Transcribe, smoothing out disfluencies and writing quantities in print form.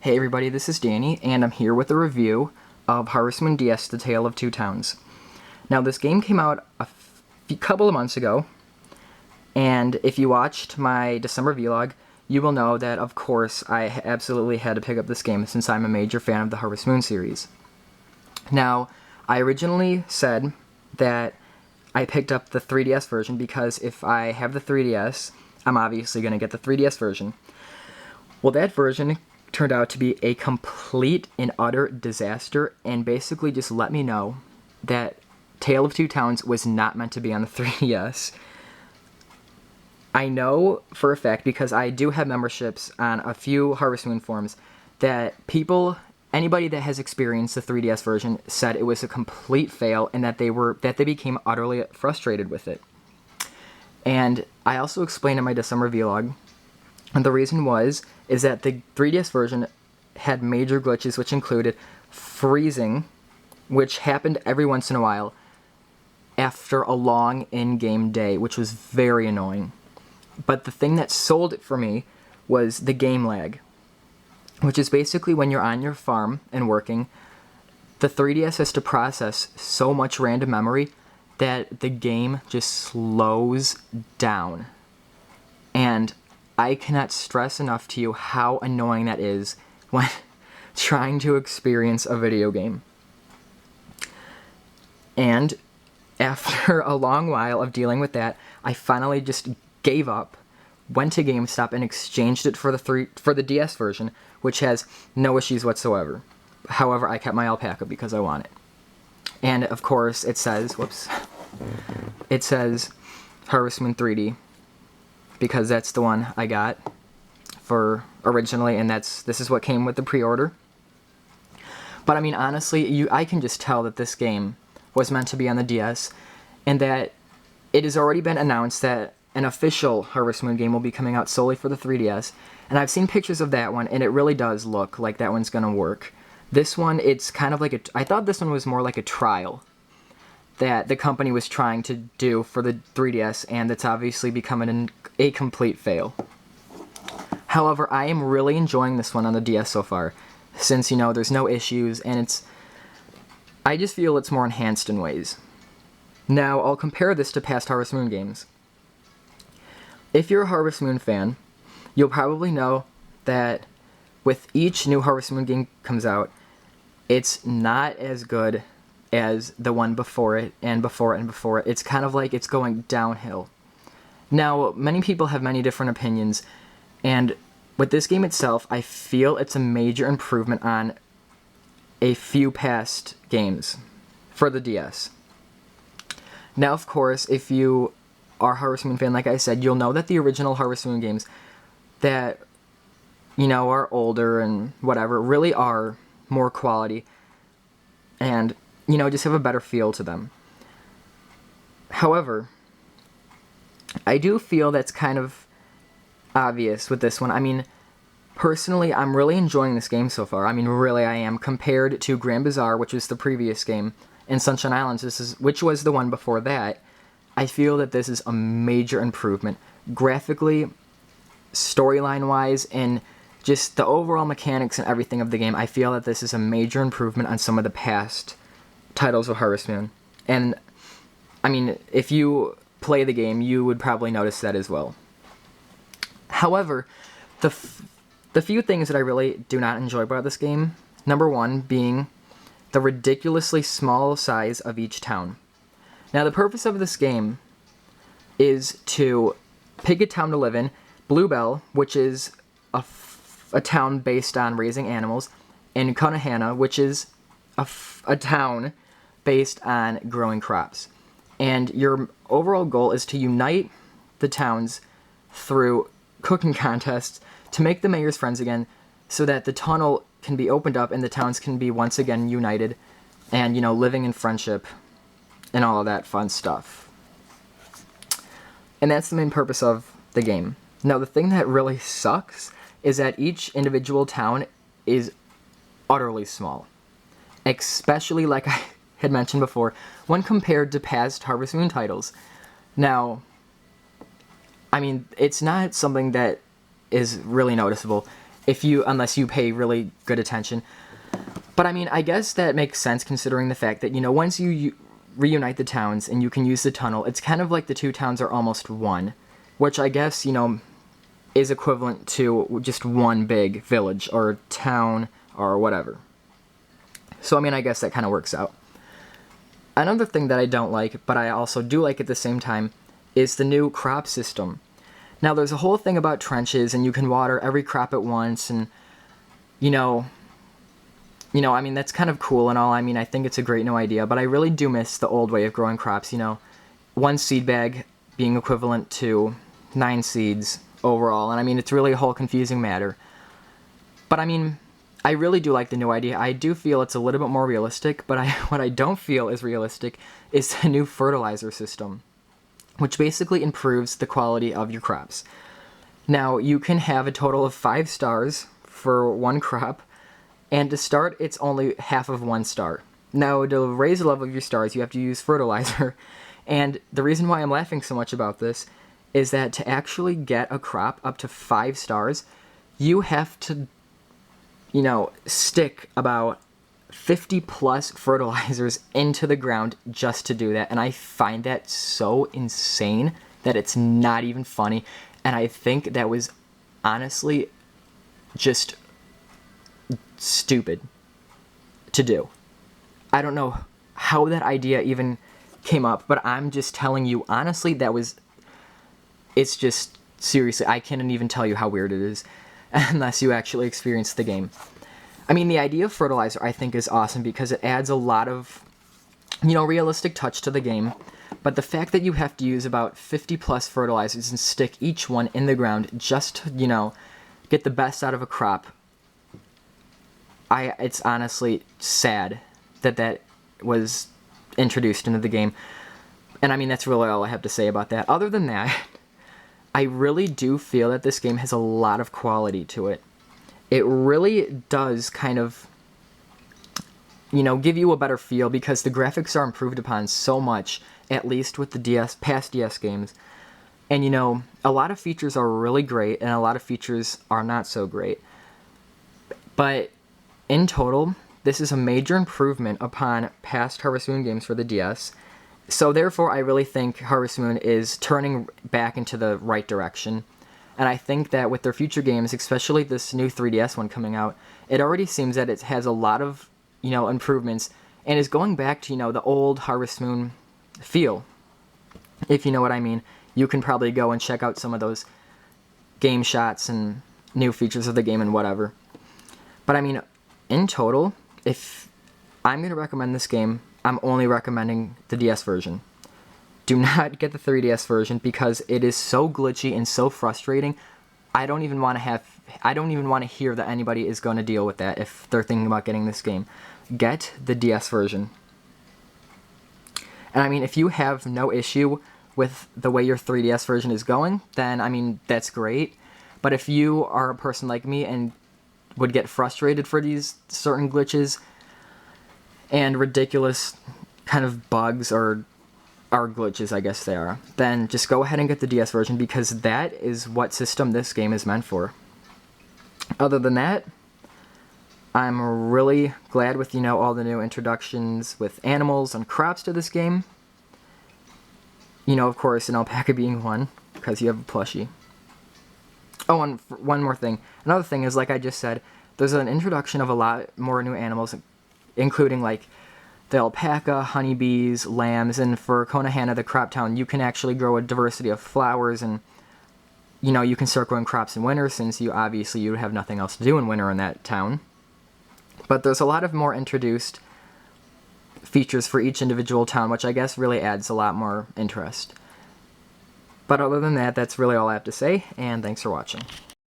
Hey everybody, this is Danny, and I'm here with a review of Harvest Moon DS: The Tale of Two Towns. Now, this game came out a couple of months ago, and if you watched my December vlog, you will know that, of course, I absolutely had to pick up this game since I'm a major fan of the Harvest Moon series. Now, I originally said that I picked up the 3DS version because if I have the 3DS, I'm obviously going to get the 3DS version. Well, that version turned out to be a complete and utter disaster, and basically just let me know that Tale of Two Towns was not meant to be on the 3DS. I know for a fact, because I do have memberships on a few Harvest Moon forums, that anybody that has experienced the 3DS version said it was a complete fail and that they became utterly frustrated with it. And I also explained in my December vlog, and the reason is that the 3DS version had major glitches, which included freezing, which happened every once in a while after a long in-game day, which was very annoying. But the thing that sold it for me was the game lag, which is basically when you're on your farm and working, the 3DS has to process so much random memory that the game just slows down. And I cannot stress enough to you how annoying that is when trying to experience a video game. And after a long while of dealing with that, I finally just gave up, went to GameStop, and exchanged it for the DS version, which has no issues whatsoever. However, I kept my alpaca because I want it. And of course, it says Harvest Moon 3D, because that's the one I got for originally, and this is what came with the pre-order. But I mean, honestly, I can just tell that this game was meant to be on the DS, and that it has already been announced that an official Harvest Moon game will be coming out solely for the 3DS, and I've seen pictures of that one, and it really does look like that one's gonna work. This one, it's kind of like I thought this one was more like a trial that the company was trying to do for the 3DS, and that's obviously becoming a complete fail. However, I am really enjoying this one on the DS so far, since, there's no issues, and I just feel it's more enhanced in ways. Now, I'll compare this to past Harvest Moon games. If you're a Harvest Moon fan, you'll probably know that with each new Harvest Moon game comes out, it's not as good as the one before it, and before it, and before it. It's kind of like it's going downhill. Now, many people have many different opinions, and with this game itself, I feel it's a major improvement on a few past games for the DS. Now, of course, if you are a Harvest Moon fan, like I said, you'll know that the original Harvest Moon games that, are older and whatever, really are more quality and, just have a better feel to them. However, I do feel that's kind of obvious with this one. I mean, personally, I'm really enjoying this game so far. I mean, really, I am. Compared to Grand Bazaar, which was the previous game, and Sunshine Islands, which was the one before that, I feel that this is a major improvement. Graphically, storyline-wise, and just the overall mechanics and everything of the game, I feel that this is a major improvement on some of the past titles of Harvest Moon. And, I mean, if you play the game, you would probably notice that as well. However, the few things that I really do not enjoy about this game, number one being the ridiculously small size of each town. Now, the purpose of this game is to pick a town to live in. Bluebell, which is a town based on raising animals, and Konohana, which is a town based on growing crops. And your overall goal is to unite the towns through cooking contests to make the mayor's friends again, so that the tunnel can be opened up and the towns can be once again united and, living in friendship and all of that fun stuff. And that's the main purpose of the game. Now, the thing that really sucks is that each individual town is utterly small. Especially, like I had mentioned before, when compared to past Harvest Moon titles. Now, I mean, it's not something that is really noticeable. unless you pay really good attention. But I mean, I guess that makes sense considering the fact that, once you reunite the towns and you can use the tunnel, it's kind of like the two towns are almost one, which I guess, is equivalent to just one big village or town or whatever. So, I mean, I guess that kind of works out. Another thing that I don't like, but I also do like at the same time, is the new crop system. Now, there's a whole thing about trenches, and you can water every crop at once, and, I mean, that's kind of cool and all. I mean, I think it's a great new idea, but I really do miss the old way of growing crops, one seed bag being equivalent to 9 seeds overall, and I mean, it's really a whole confusing matter. But I mean, I really do like the new idea. I do feel it's a little bit more realistic, but what I don't feel is realistic is the new fertilizer system, which basically improves the quality of your crops. Now, you can have a total of 5 stars for one crop, and to start, it's only half of 1 star. Now, to raise the level of your stars, you have to use fertilizer, and the reason why I'm laughing so much about this is that to actually get a crop up to 5 stars, you have to, stick about 50 plus fertilizers into the ground just to do that. And I find that so insane that it's not even funny. And I think that was honestly just stupid to do. I don't know how that idea even came up, but I'm just telling you, honestly, it's just, seriously, I can't even tell you how weird it is unless you actually experience the game. I mean, the idea of fertilizer, I think, is awesome because it adds a lot of, realistic touch to the game. But the fact that you have to use about 50 plus fertilizers and stick each one in the ground just to, get the best out of a crop, it's honestly sad that was introduced into the game. And I mean, that's really all I have to say about that. Other than that, I really do feel that this game has a lot of quality to it. It really does kind of, give you a better feel because the graphics are improved upon so much, at least with the past DS games. And, a lot of features are really great and a lot of features are not so great. But in total, this is a major improvement upon past Harvest Moon games for the DS. So therefore, I really think Harvest Moon is turning back into the right direction. And I think that with their future games, especially this new 3DS one coming out, it already seems that it has a lot of, improvements and is going back to, the old Harvest Moon feel. If you know what I mean. You can probably go and check out some of those game shots and new features of the game and whatever. But I mean, in total, if I'm going to recommend this game, I'm only recommending the DS version. Do not get the 3DS version because it is so glitchy and so frustrating. I don't even want to hear that anybody is going to deal with that if they're thinking about getting this game. Get the DS version. And I mean, if you have no issue with the way your 3DS version is going, then I mean, that's great. But if you are a person like me and would get frustrated for these certain glitches and ridiculous kind of bugs or glitches, I guess they are, then just go ahead and get the DS version because that is what system this game is meant for. Other than that, I'm really glad with, all the new introductions with animals and crops to this game. Of course, an alpaca being one, because you have a plushie. Oh, and one more thing. Another thing is, like I just said, there's an introduction of a lot more new animals, including, like, the alpaca, honeybees, lambs, and for Konohana, the crop town, you can actually grow a diversity of flowers, and, you can start growing crops in winter, since you would have nothing else to do in winter in that town. But there's a lot of more introduced features for each individual town, which I guess really adds a lot more interest. But other than that, that's really all I have to say, and thanks for watching.